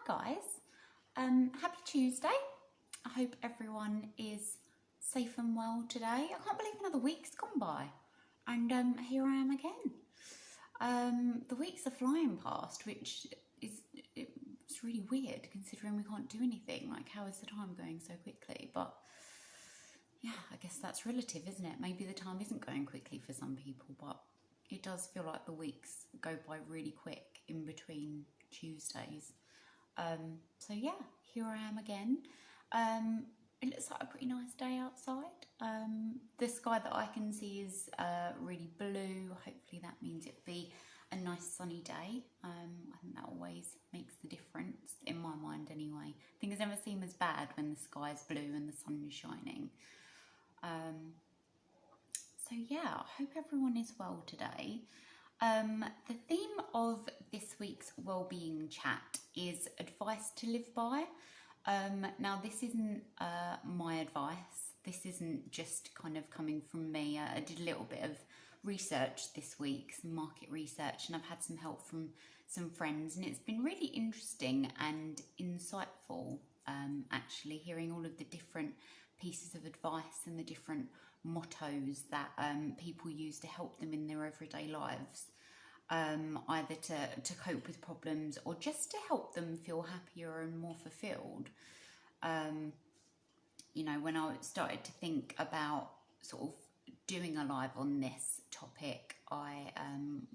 guys, happy Tuesday. I hope everyone is safe and well today. I can't believe another week's gone by and here I am again. The weeks are flying past, which is it's really weird considering we can't do anything. Like, how is the time going so quickly? But yeah, I guess that's relative, isn't it? Maybe the time isn't going quickly for some people, but it does feel like the weeks go by really quick in between Tuesdays. So yeah, here I am again. It looks like a pretty nice day outside. The sky that I can see is really blue. Hopefully that means it'll be a nice sunny day. I think that always makes the difference in my mind anyway. Things never seem as bad when the sky's blue and the sun is shining. So yeah, I hope everyone is well today. The theme of this week's wellbeing chat is advice to live by. Now this isn't my advice. This isn't just kind of coming from me. I did a little bit of research this week, some market research, and I've had some help from some friends, and it's been really interesting and insightful, actually, hearing all of the different pieces of advice and the different mottos that people use to help them in their everyday lives, either to cope with problems or just to help them feel happier and more fulfilled. You know, when I started to think about sort of doing a live on this topic, I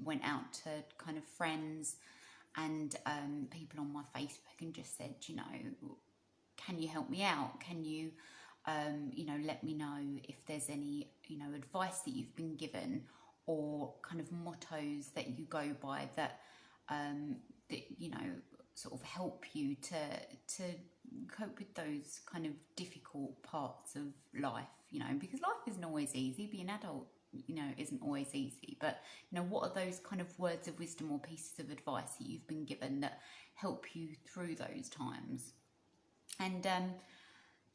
went out to kind of friends and people on my Facebook and just said, you know, can you help me out? Can you you know, let me know if there's any, you know, advice that you've been given or kind of mottos that you go by that, that, you know, sort of help you to cope with those kind of difficult parts of life, you know, because life isn't always easy. Being an adult, you know, isn't always easy, but, you know, what are those kind of words of wisdom or pieces of advice that you've been given that help you through those times? And,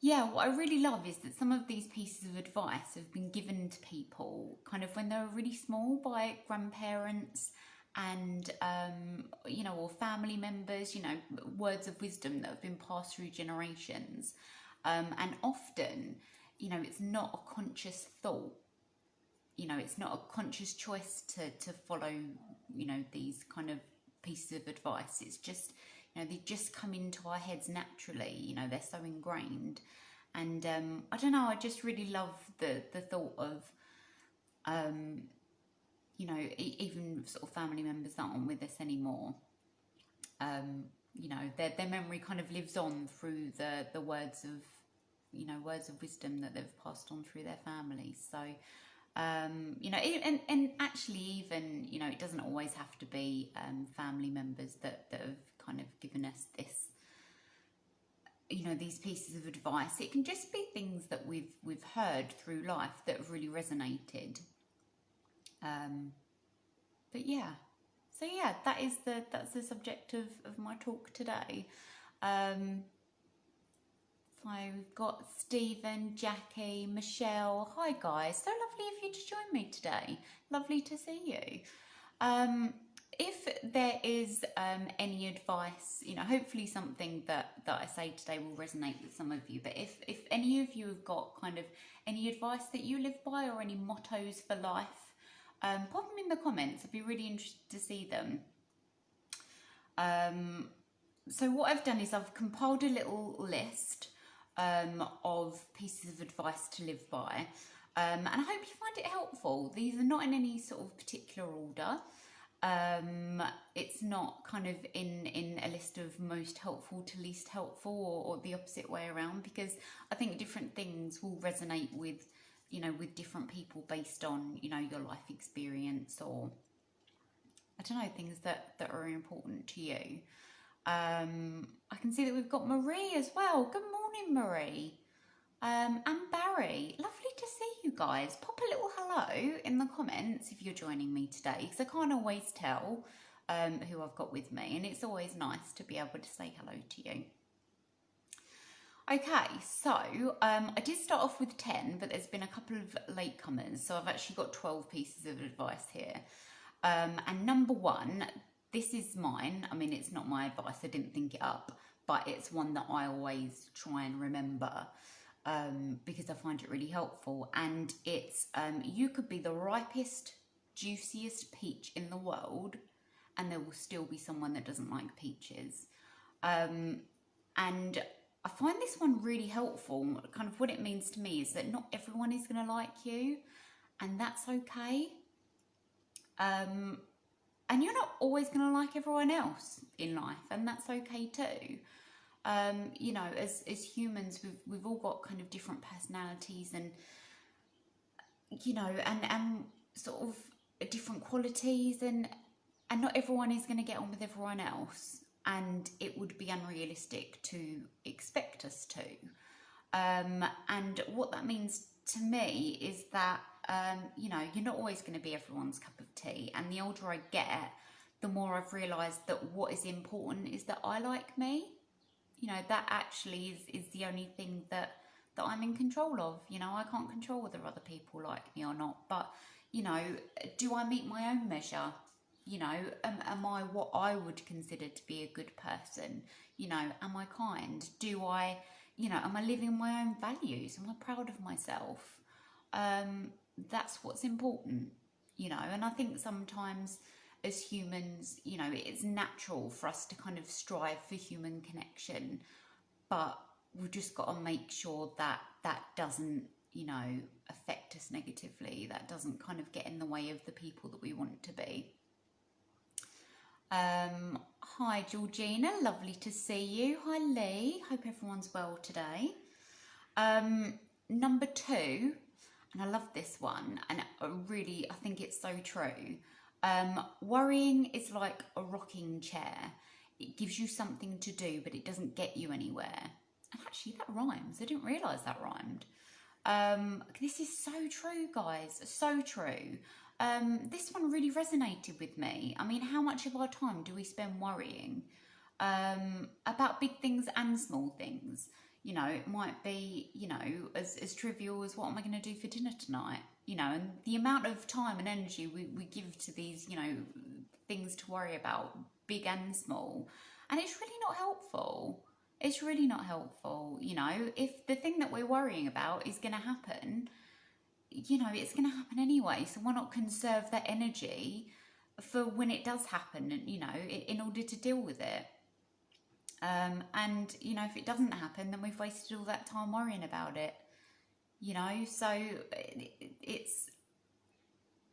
yeah, what I really love is that some of these pieces of advice have been given to people kind of when they were really small by grandparents and, you know, or family members, you know, words of wisdom that have been passed through generations. And often, you know, it's not a conscious thought. You know, it's not a conscious choice to follow, you know, these kind of pieces of advice. It's just, you know, they just come into our heads naturally. You know, they're so ingrained. And I don't know, I just really love the thought of, you know, even sort of family members that aren't with us anymore. You know, their memory kind of lives on through the words of, you know, words of wisdom that they've passed on through their families. So, you know, and actually even, you know, it doesn't always have to be family members that have kind of given us this, you know, these pieces of advice. It can just be things that we've heard through life that have really resonated. But yeah, so yeah, that's the subject of my talk today. So we've got Stephen, Jackie, Michelle. Hi guys, so lovely of you to join me today. Lovely to see you. If there is any advice, you know, hopefully something that I say today will resonate with some of you, but if any of you have got kind of any advice that you live by or any mottos for life, pop them in the comments. I'd be really interested to see them. So what I've done is I've compiled a little list of pieces of advice to live by, and I hope you find it helpful. These are not in any sort of particular order. It's not kind of in a list of most helpful to least helpful or the opposite way around, because I think different things will resonate with, you know, with different people based on, you know, your life experience or, I don't know, things that are important to you. I can see that we've got Marie as well. Good morning, Marie. And Barry, lovely to see you guys. Pop a little hello in the comments if you're joining me today, because I can't always tell who I've got with me, and it's always nice to be able to say hello to you. Okay, so I did start off with 10, but there's been a couple of latecomers, so I've actually got 12 pieces of advice here. And number one, this is mine. I mean, it's not my advice, I didn't think it up, but it's one that I always try and remember, because I find it really helpful. And it's, you could be the ripest, juiciest peach in the world, and there will still be someone that doesn't like peaches. And I find this one really helpful. Kind of what it means to me is that not everyone is going to like you, and that's okay. And you're not always going to like everyone else in life, and that's okay too. You know, as humans, we've all got kind of different personalities, and you know, and sort of different qualities, and not everyone is going to get on with everyone else, and it would be unrealistic to expect us to. And what that means to me is that, you know, you're not always going to be everyone's cup of tea. And the older I get, the more I've realised that what is important is that I like me. You know, that actually is the only thing that I'm in control of. You know, I can't control whether other people like me or not. But, you know, do I meet my own measure? You know, am I what I would consider to be a good person? You know, am I kind? Do I, you know, am I living my own values? Am I proud of myself? That's what's important, you know. And I think sometimes as humans, you know, it's natural for us to kind of strive for human connection, but we've just got to make sure that that doesn't, you know, affect us negatively. That doesn't kind of get in the way of the people that we want to be. Hi Georgina, lovely to see you. Hi Lee, hope everyone's well today. Number 2, and I love this one, and really I think it's so true. Worrying is like a rocking chair. It gives you something to do, but it doesn't get you anywhere. And actually that rhymes. I didn't realise that rhymed. This is so true, guys, so true. This one really resonated with me. I mean, how much of our time do we spend worrying about big things and small things? You know, it might be, you know, as trivial as what am I going to do for dinner tonight? You know, and the amount of time and energy we give to these, you know, things to worry about, big and small. And it's really not helpful. It's really not helpful. You know, if the thing that we're worrying about is going to happen, you know, it's going to happen anyway. So why not conserve that energy for when it does happen, and, you know, in order to deal with it. And, you know, if it doesn't happen, then we've wasted all that time worrying about it, you know. So it's,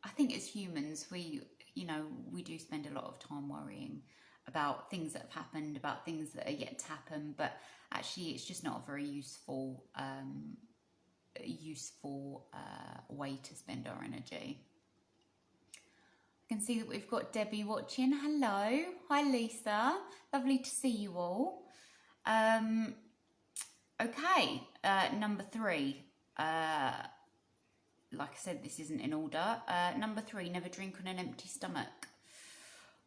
I think as humans, we, you know, we do spend a lot of time worrying about things that have happened, about things that are yet to happen, but actually it's just not a very useful way to spend our energy. I can see that we've got Debbie watching. Hello. Hi Lisa, lovely to see you all. Okay, number 3, like I said, this isn't in order. Number 3, never drink on an empty stomach.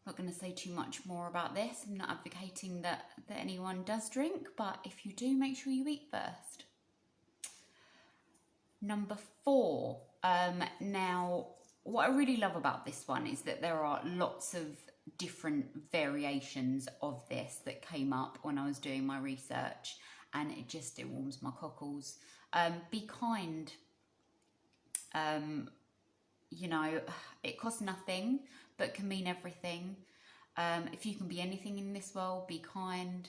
I'm not going to say too much more about this. I'm not advocating that anyone does drink, but if you do, make sure you eat first. Number 4, now what I really love about this one is that there are lots of different variations of this that came up when I was doing my research, and it warms my cockles. Be kind. You know, it costs nothing but can mean everything. If you can be anything in this world, be kind.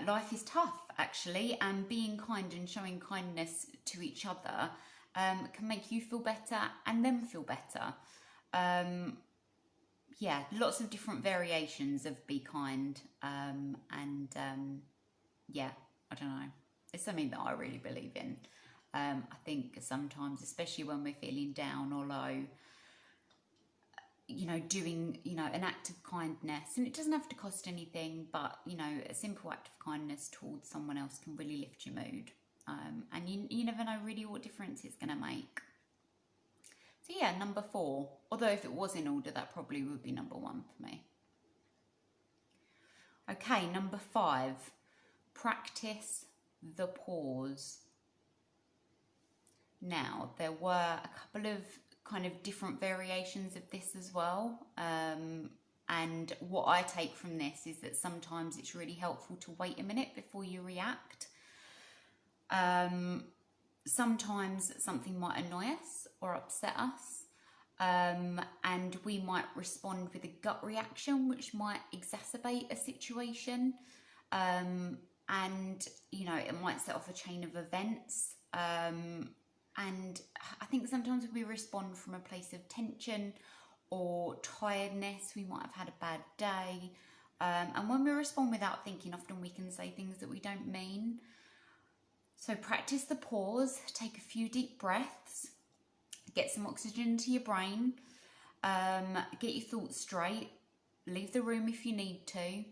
Life is tough, actually, and being kind and showing kindness to each other can make you feel better and them feel better. Yeah, lots of different variations of be kind, yeah, I don't know. It's something that I really believe in. I think sometimes, especially when we're feeling down or low, you know, doing, you know, an act of kindness, and it doesn't have to cost anything, but, you know, a simple act of kindness towards someone else can really lift your mood. And you never know really what difference it's going to make. So yeah, number 4, although if it was in order, that probably would be number 1 for me. Okay, number 5, practice the pause. Now, there were a couple of kind of different variations of this as well. And what I take from this is that sometimes it's really helpful to wait a minute before you react. Sometimes something might annoy us or upset us, and we might respond with a gut reaction, which might exacerbate a situation. And, you know, it might set off a chain of events. And I think sometimes we respond from a place of tension or tiredness. We might have had a bad day. And when we respond without thinking, often we can say things that we don't mean. So practice the pause, take a few deep breaths, get some oxygen to your brain, get your thoughts straight, leave the room if you need to,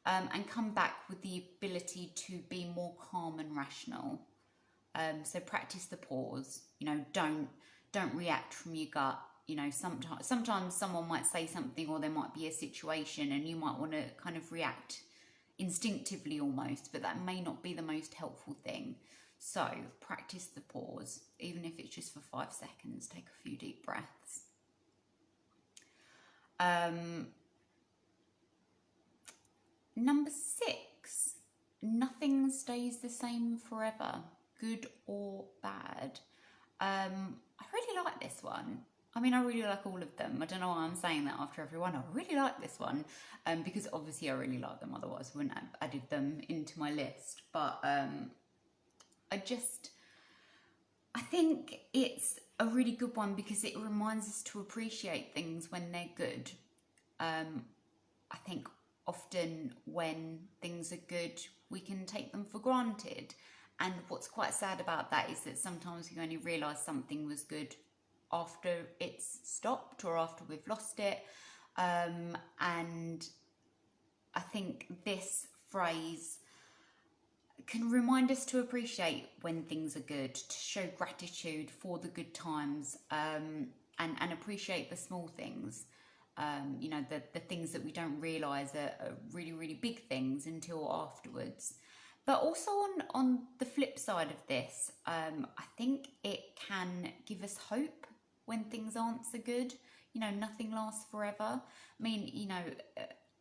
and come back with the ability to be more calm and rational. So practice the pause. You know, don't react from your gut. You know, sometimes someone might say something, or there might be a situation and you might want to kind of react instinctively almost, but that may not be the most helpful thing. So practice the pause, even if it's just for 5 seconds. Take a few deep breaths. Number 6, nothing stays the same forever, good or bad. I really like this one. I mean, I really like all of them. I don't know why I'm saying that after every one. I really like this one, because obviously I really like them. Otherwise I wouldn't have added them into my list. But I think it's a really good one because it reminds us to appreciate things when they're good. I think often when things are good, we can take them for granted. And what's quite sad about that is that sometimes we only realise something was good after it's stopped or after we've lost it. And I think this phrase can remind us to appreciate when things are good, to show gratitude for the good times, and appreciate the small things. You know, the things that we don't realise are really, really big things until afterwards. But also on the flip side of this, I think it can give us hope when things aren't so good. You know, nothing lasts forever. I mean, you know,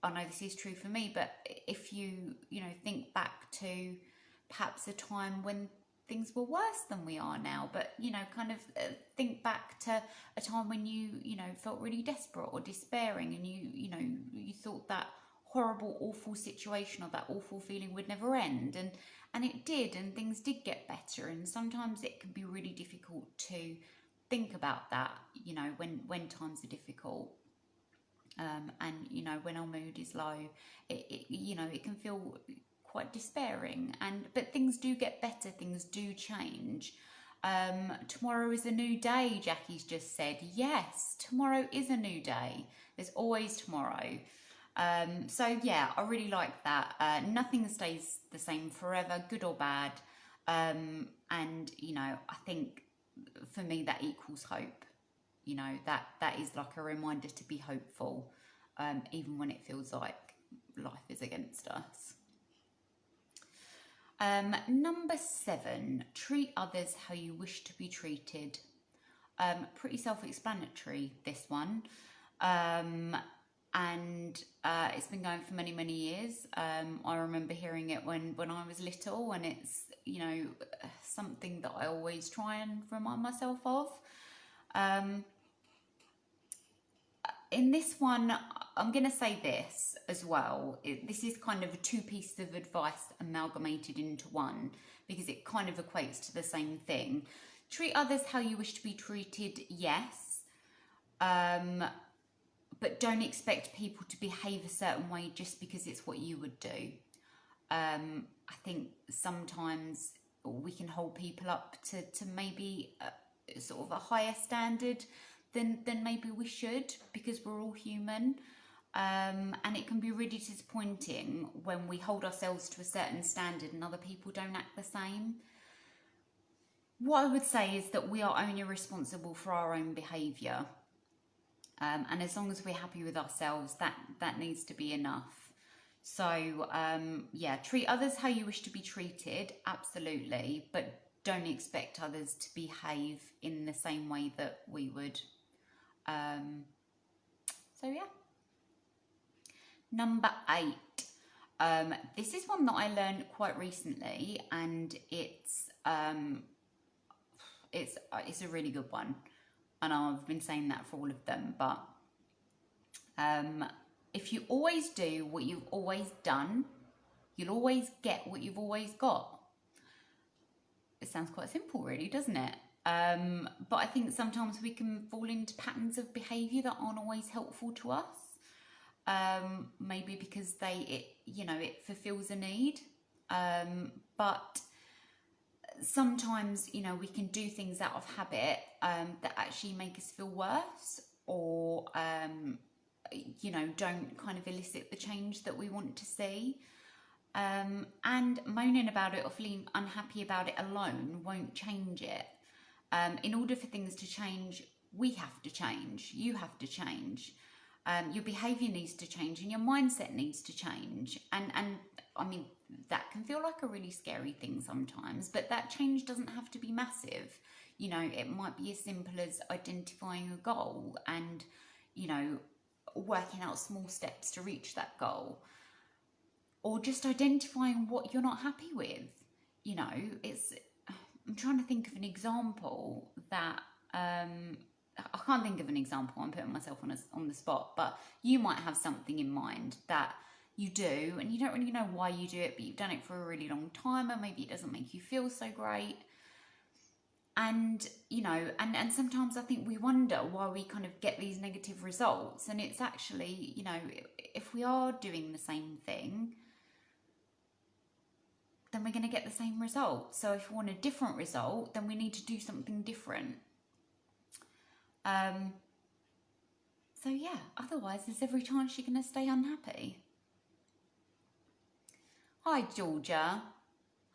I know this is true for me, but if you know, think back to perhaps a time when things were worse than we are now, but, you know, kind of think back to a time when you know, felt really desperate or despairing, and you know, you thought that horrible, awful situation or that awful feeling would never end, and it did, and things did get better. And sometimes it can be really difficult to think about that, you know, when times are difficult, and, you know, when our mood is low, you know, it can feel quite despairing. But things do get better, things do change. Tomorrow is a new day, Jackie's just said. Yes, tomorrow is a new day. There's always tomorrow. So yeah, I really like that. Nothing stays the same forever, good or bad. And, you know, I think for me that equals hope. You know, that is like a reminder to be hopeful, even when it feels like life is against us. Number 7, treat others how you wish to be treated. Pretty self-explanatory, this one. And it's been going for many, many years. I remember hearing it when I was little, and it's, you know, something that I always try and remind myself of. In this one, I'm going to say this as well. This is kind of 2 pieces of advice amalgamated into one, because it kind of equates to the same thing. Treat others how you wish to be treated, yes. But don't expect people to behave a certain way just because it's what you would do. I think sometimes we can hold people up to maybe sort of a higher standard than maybe we should, because we're all human. And it can be really disappointing when we hold ourselves to a certain standard and other people don't act the same. What I would say is that we are only responsible for our own behaviour. And as long as we're happy with ourselves, that needs to be enough. So, yeah, treat others how you wish to be treated, absolutely, but don't expect others to behave in the same way that we would. So, yeah. Number 8. This is one that I learned quite recently, and it's a really good one. And I've been saying that for all of them, but if you always do what you've always done, you'll always get what you've always got. It sounds quite simple, really, doesn't it? But I think sometimes we can fall into patterns of behaviour that aren't always helpful to us. Maybe because it fulfills a need. But sometimes, we can do things out of habit that actually make us feel worse, or don't kind of elicit the change that we want to see. And moaning about it or feeling unhappy about it alone won't change it. In order for things to change, we have to change. You have to change. Your behaviour needs to change, and your mindset needs to change. And I mean, that can feel like a really scary thing sometimes, but that change doesn't have to be massive. It might be as simple as identifying a goal and, working out small steps to reach that goal. Or just identifying what you're not happy with. I'm trying to think of an example that, I can't think of an example, I'm putting myself on the spot, but you might have something in mind that you do and you don't really know why you do it, but you've done it for a really long time, and maybe it doesn't make you feel so great. And, and sometimes I think we wonder why we kind of get these negative results. And it's actually, if we are doing the same thing, then we're going to get the same result. So if we want a different result, then we need to do something different. So yeah, otherwise there's every chance you're going to stay unhappy. Hi, Georgia.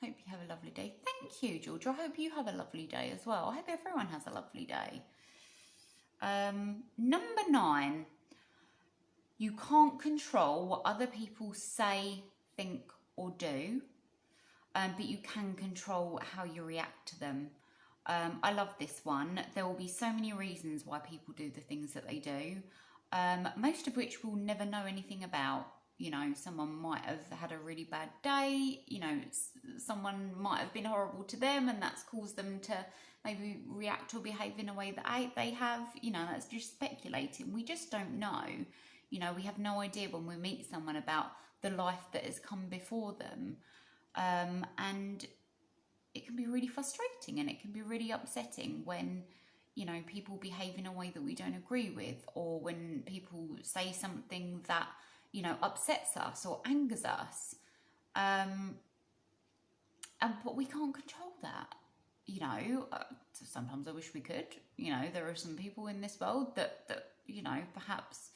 Hope you have a lovely day. Thank you, Georgia. I hope you have a lovely day as well. I hope everyone has a lovely day. Number 9. You can't control what other people say, think, or do, but you can control how you react to them. I love this one. There will be so many reasons why people do the things that they do, most of which we'll never know anything about. Someone might have had a really bad day, someone might have been horrible to them, and that's caused them to maybe react or behave in a way that they have. That's just speculating. We just don't know. We have no idea when we meet someone about the life that has come before them. And it can be really frustrating, and it can be really upsetting when, people behave in a way that we don't agree with, or when people say something that, upsets us or angers us. But we can't control that. Sometimes I wish we could. There are some people in this world that perhaps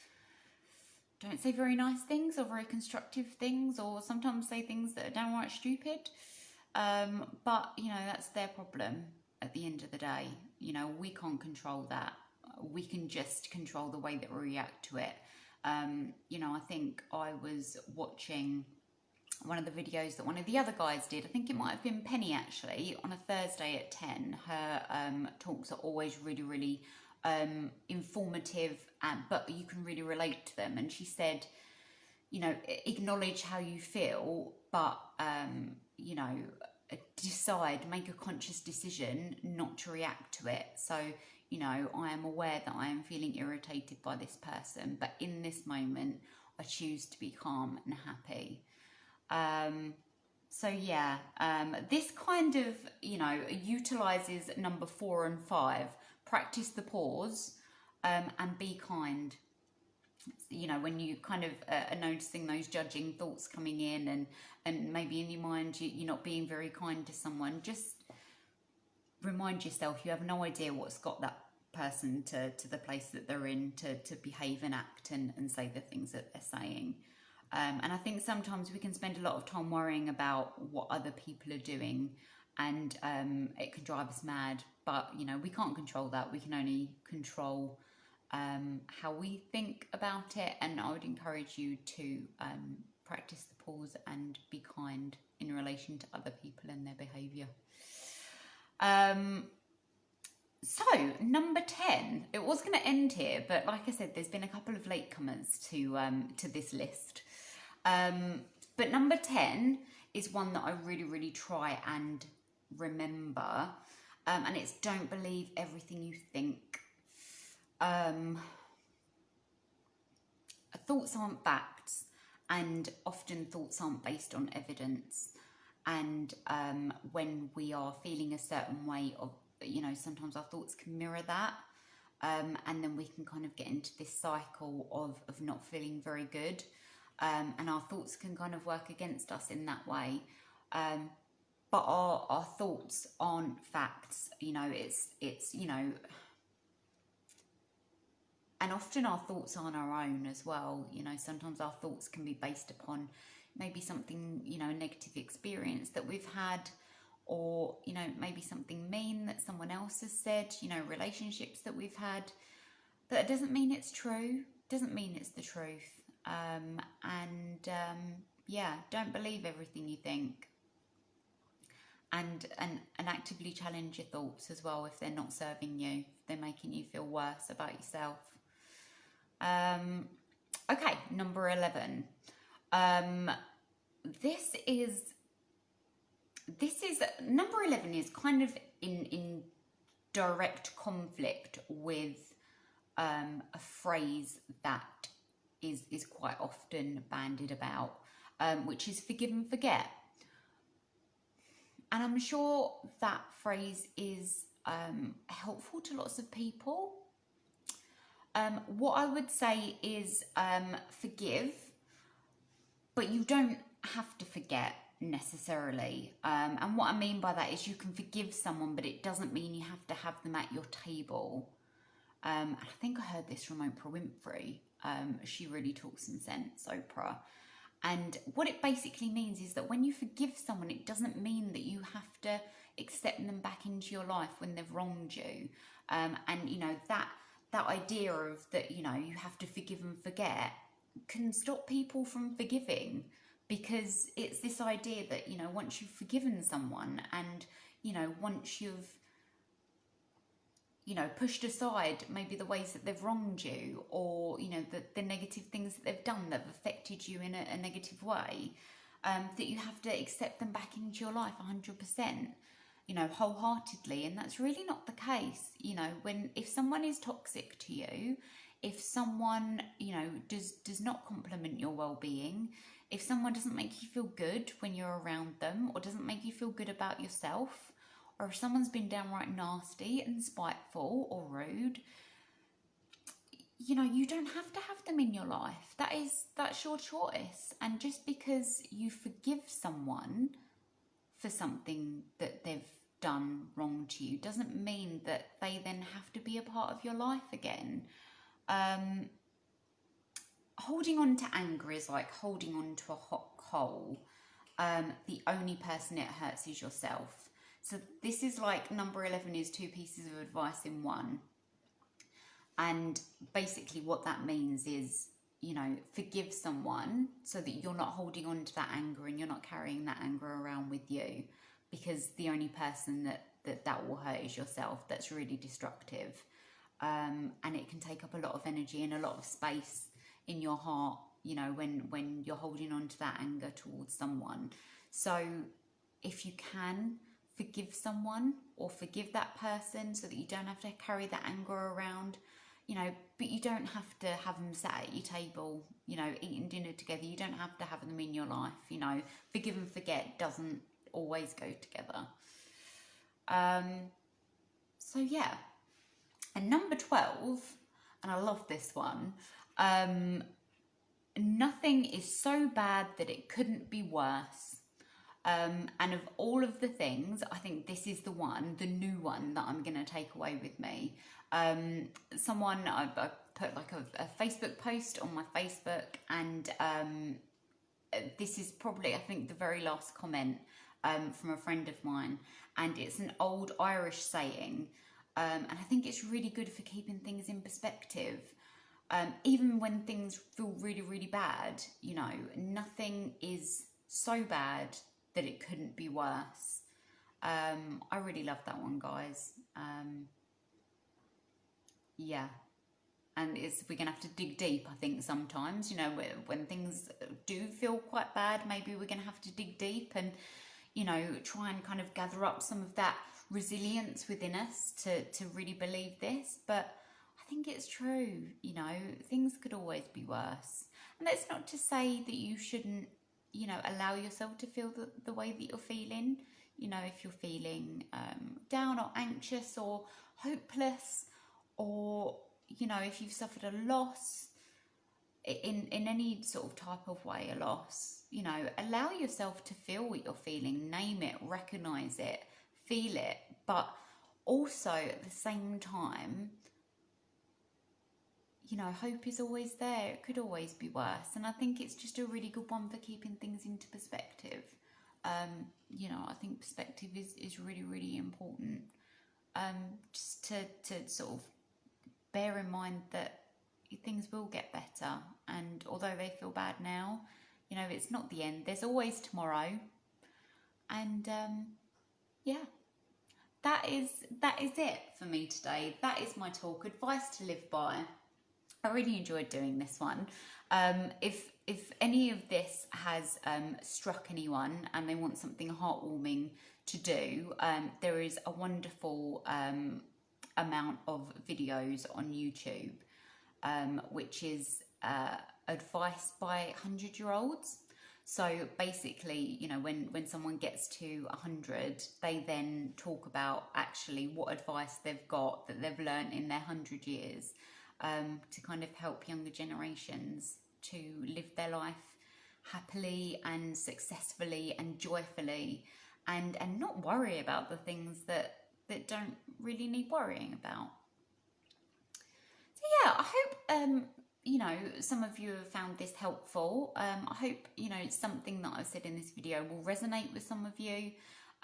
don't say very nice things or very constructive things, or sometimes say things that are downright stupid. But, that's their problem at the end of the day. We can't control that. We can just control the way that we react to it. I think I was watching one of the videos that one of the other guys did. I think it might have been Penny, actually, on a Thursday at 10. Her talks are always really, really informative, but you can really relate to them. And she said, acknowledge how you feel, but, make a conscious decision not to react to it. So, I am aware that I am feeling irritated by this person, but in this moment, I choose to be calm and happy. So yeah, this kind of, utilises number 4 and 5. Practice the pause, and be kind. When you kind of are noticing those judging thoughts coming in, and maybe in your mind you're not being very kind to someone, just remind yourself you have no idea what's got that person to the place that they're in to behave and act and say the things that they're saying. And I think sometimes we can spend a lot of time worrying about what other people are doing, and it can drive us mad. But, we can't control that. We can only control how we think about it. And I would encourage you to practice the pause and be kind in relation to other people and their behaviour. So, number 10. It was going to end here, but like I said, there's been a couple of latecomers to this list. But number 10 is one that I really, really try and remember. And it's don't believe everything you think. Thoughts aren't facts, and often thoughts aren't based on evidence. And when we are feeling a certain way, of sometimes our thoughts can mirror that. And then we can kind of get into this cycle of not feeling very good. And our thoughts can kind of work against us in that way. But our thoughts aren't facts. It's and often our thoughts aren't our own as well. Sometimes our thoughts can be based upon maybe something, a negative experience that we've had, or, maybe something mean that someone else has said, relationships that we've had. That doesn't mean it's true, doesn't mean it's the truth. Yeah, don't believe everything you think. And actively challenge your thoughts as well if they're not serving you, if they're making you feel worse about yourself. Okay, number 11. This is number 11 is kind of in direct conflict with a phrase that is quite often bandied about, which is forgive and forget. And I'm sure that phrase is helpful to lots of people. What I would say is forgive, but you don't have to forget necessarily. And what I mean by that is you can forgive someone, but it doesn't mean you have to have them at your table. I think I heard this from Oprah Winfrey. She really talks some sense, Oprah. And what it basically means is that when you forgive someone, it doesn't mean that you have to accept them back into your life when they've wronged you. And that idea of that, you have to forgive and forget can stop people from forgiving, because it's this idea that, once you've forgiven someone and, once you've, pushed aside maybe the ways that they've wronged you, or, the negative things that they've done that have affected you in a negative way, that you have to accept them back into your life 100%. Wholeheartedly. And that's really not the case. If someone is toxic to you, if someone, does not compliment your well-being, if someone doesn't make you feel good when you're around them, or doesn't make you feel good about yourself, or if someone's been downright nasty and spiteful or rude, you don't have to have them in your life. That's your choice. And just because you forgive someone for something that they've done wrong to you doesn't mean that they then have to be a part of your life again. Holding on to anger is like holding on to a hot coal. The only person it hurts is yourself. So this is like number 11 is 2 pieces of advice in one. And basically what that means is, forgive someone so that you're not holding on to that anger and you're not carrying that anger around with you, because the only person that will hurt is yourself. That's really destructive. And it can take up a lot of energy and a lot of space in your heart, when you're holding on to that anger towards someone. So if you can, forgive someone or forgive that person so that you don't have to carry that anger around, but you don't have to have them sat at your table, eating dinner together. You don't have to have them in your life. Forgive and forget doesn't always go together. So yeah. And number 12, and I love this one, nothing is so bad that it couldn't be worse. And of all of the things, I think this is the new one that I'm going to take away with me. I put like a Facebook post on my Facebook, and this is probably, I think, the very last comment from a friend of mine, and it's an old Irish saying, and I think it's really good for keeping things in perspective. Even when things feel really, really bad, nothing is so bad that it couldn't be worse. I really love that one, guys. Yeah. and we're gonna have to dig deep, I think, sometimes, you know, when things do feel quite bad, maybe we're gonna have to dig deep and, you know, try and kind of gather up some of that resilience within us to really believe this. But I think it's true, you know, things could always be worse. And that's not to say that you shouldn't, you know, allow yourself to feel the way that you're feeling. You know, if you're feeling down or anxious or hopeless, or, you know, if you've suffered a loss in any sort of type of way, a loss, you know, allow yourself to feel what you're feeling, name it, recognize it, feel it, but also at the same time, you know, hope is always there. It could always be worse. And I think it's just a really good one for keeping things into perspective. You know, I think perspective is really, really important. Just to sort of bear in mind that things will get better. And although they feel bad now, you know, it's not the end. There's always tomorrow. And yeah, that is it for me today. That is my talk. Advice to live by. I really enjoyed doing this one. If any of this has struck anyone and they want something heartwarming to do, there is a wonderful amount of videos on YouTube, which is advice by 100-year-olds. So basically, you know, when someone gets to 100, they then talk about actually what advice they've got that they've learned in their 100 years. To kind of help younger generations to live their life happily and successfully and joyfully, and not worry about the things that don't really need worrying about. So yeah, I hope you know, some of you have found this helpful. I hope, you know, something that I've said in this video will resonate with some of you.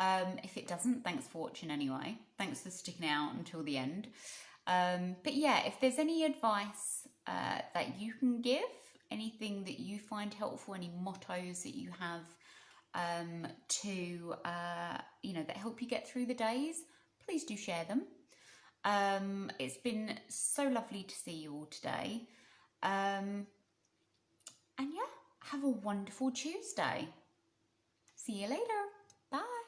If it doesn't, thanks for watching anyway. Thanks for sticking out until the end. But yeah, if there's any advice that you can give, anything that you find helpful, any mottos that you have to, you know, that help you get through the days, please do share them. It's been so lovely to see you all today. And yeah, have a wonderful Tuesday. See you later. Bye.